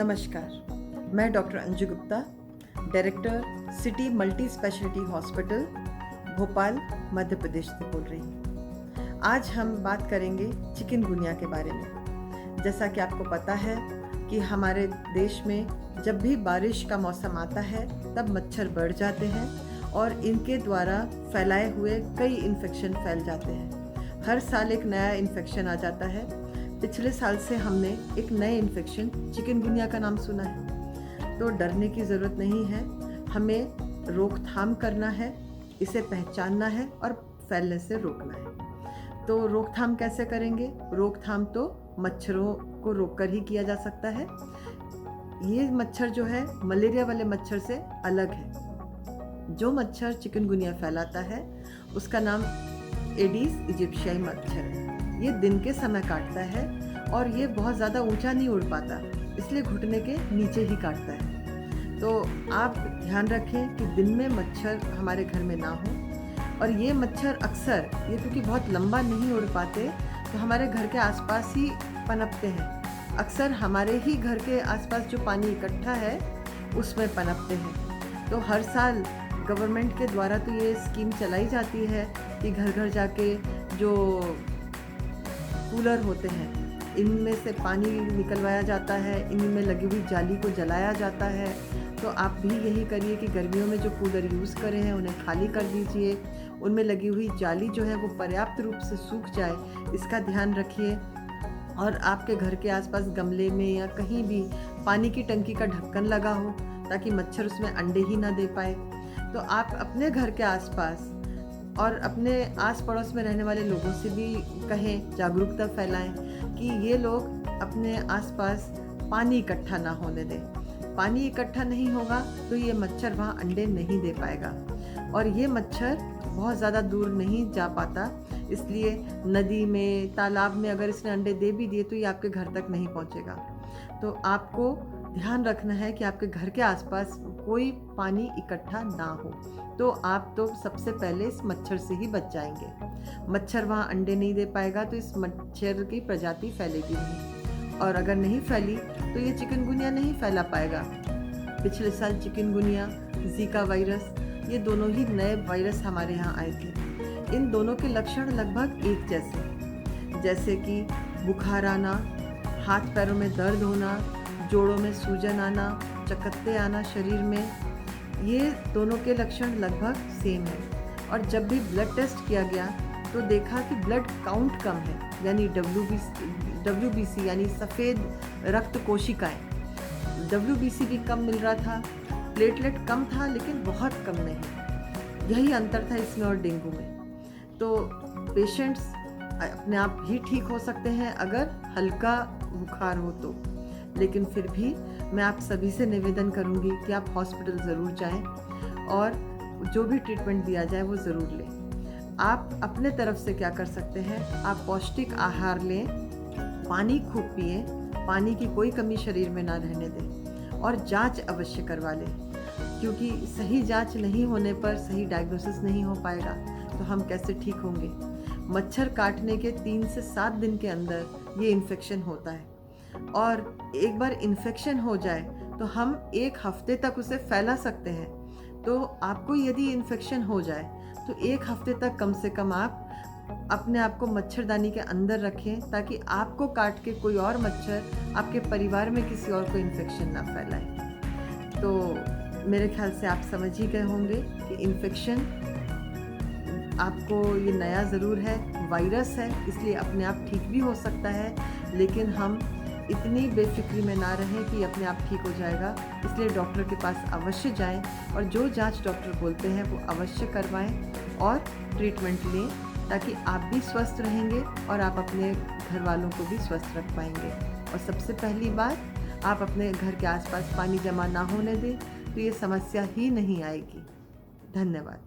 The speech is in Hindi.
नमस्कार, मैं doctor Anju Gupta, director city multi speciality hospital, Bhopal, Madhya Pradesh से बोल रही हूँ। आज हम बात करेंगे चिकनगुनिया के बारे में। जैसा कि आपको पता है कि हमारे देश में जब भी बारिश का मौसम आता है तब मच्छर बढ़ जाते हैं और इनके द्वारा फैलाए हुए कई इन्फेक्शन फैल जाते हैं। हर साल एक नया इन्फेक्शन आ जाता है। पिछले साल से हमने एक नए इन्फेक्शन चिकनगुनिया का नाम सुना है, तो डरने की ज़रूरत नहीं है। हमें रोकथाम करना है, इसे पहचानना है और फैलने से रोकना है। तो रोकथाम कैसे करेंगे? रोकथाम तो मच्छरों को रोककर ही किया जा सकता है। ये मच्छर जो है मलेरिया वाले मच्छर से अलग है। जो मच्छर चिकनगुनिया फैलाता है उसका नाम एडिस इजिप्शियाई मच्छर है। ये दिन के समय काटता है और ये बहुत ज़्यादा ऊंचा नहीं उड़ पाता, इसलिए घुटने के नीचे ही काटता है। तो आप ध्यान रखें कि दिन में मच्छर हमारे घर में ना हो। और ये मच्छर अक्सर ये क्योंकि बहुत लंबा नहीं उड़ पाते तो हमारे घर के आसपास ही पनपते हैं। अक्सर हमारे ही घर के आसपास जो पानी इकट्ठा है उसमें पनपते हैं। तो हर साल गवर्नमेंट के द्वारा तो ये स्कीम चलाई जाती है कि घर घर जाके जो कूलर होते हैं इनमें से पानी निकलवाया जाता है, इनमें लगी हुई जाली को जलाया जाता है। तो आप भी यही करिए कि गर्मियों में जो कूलर यूज़ करे हैं उन्हें खाली कर दीजिए। उनमें लगी हुई जाली जो है वो पर्याप्त रूप से सूख जाए, इसका ध्यान रखिए। और आपके घर के आसपास गमले में या कहीं भी पानी की टंकी का ढक्कन लगा हो ताकि मच्छर उसमें अंडे ही ना दे पाए। तो आप अपने घर के आसपास और अपने आस पड़ोस में रहने वाले लोगों से भी कहें, जागरूकता फैलाएं कि ये लोग अपने आसपास पानी इकट्ठा ना होने दें। पानी इकट्ठा नहीं होगा तो ये मच्छर वहाँ अंडे नहीं दे पाएगा और ये मच्छर बहुत ज़्यादा दूर नहीं जा पाता। इसलिए नदी में, तालाब में अगर इसने अंडे दे भी दिए तो ये आपके घर तक नहीं पहुँचेगा। तो आपको ध्यान रखना है कि आपके घर के आसपास कोई पानी इकट्ठा ना हो। तो आप तो सबसे पहले इस मच्छर से ही बच जाएंगे। मच्छर वहाँ अंडे नहीं दे पाएगा तो इस मच्छर की प्रजाति फैलेगी नहीं, और अगर नहीं फैली तो ये चिकनगुनिया नहीं फैला पाएगा। पिछले साल चिकनगुनिया, जीका वायरस, ये दोनों ही नए वायरस हमारे यहाँ आए थे। इन दोनों के लक्षण लगभग एक जैसे कि बुखार आना, हाथ पैरों में दर्द होना, जोड़ों में सूजन आना, चकत्ते आना शरीर में, ये दोनों के लक्षण लगभग सेम है। और जब भी ब्लड टेस्ट किया गया तो देखा कि ब्लड काउंट कम है, यानी WBC यानी सफ़ेद रक्त कोशिकाएं, WBC भी कम मिल रहा था, प्लेटलेट कम था लेकिन बहुत कम नहीं। यही अंतर था इसमें और डेंगू में। तो पेशेंट्स अपने आप ही ठीक हो सकते हैं अगर हल्का बुखार हो तो, लेकिन फिर भी मैं आप सभी से निवेदन करूंगी कि आप हॉस्पिटल ज़रूर जाएं और जो भी ट्रीटमेंट दिया जाए वो ज़रूर लें। आप अपने तरफ से क्या कर सकते हैं? आप पौष्टिक आहार लें, पानी खूब पिएं, पानी की कोई कमी शरीर में ना रहने दें और जांच अवश्य करवा लें, क्योंकि सही जांच नहीं होने पर सही डायग्नोसिस नहीं हो पाएगा तो हम कैसे ठीक होंगे। मच्छर काटने के 3 से 7 दिन के अंदर ये इन्फेक्शन होता है और एक बार इन्फेक्शन हो जाए तो हम 1 हफ्ते तक उसे फैला सकते हैं। तो आपको यदि इन्फेक्शन हो जाए तो 1 हफ्ते तक कम से कम आप अपने आप को मच्छरदानी के अंदर रखें ताकि आपको काट के कोई और मच्छर आपके परिवार में किसी और को इन्फेक्शन ना फैलाए। तो मेरे ख्याल से आप समझ ही गए होंगे कि इन्फेक्शन आपको ये नया ज़रूर है, वायरस है, इसलिए अपने आप ठीक भी हो सकता है, लेकिन हम इतनी बेफिक्री में ना रहें कि अपने आप ठीक हो जाएगा। इसलिए डॉक्टर के पास अवश्य जाएं और जो जांच डॉक्टर बोलते हैं वो अवश्य करवाएं और ट्रीटमेंट लें ताकि आप भी स्वस्थ रहेंगे और आप अपने घर वालों को भी स्वस्थ रख पाएंगे। और सबसे पहली बात, आप अपने घर के आसपास पानी जमा ना होने दें तो ये समस्या ही नहीं आएगी। धन्यवाद।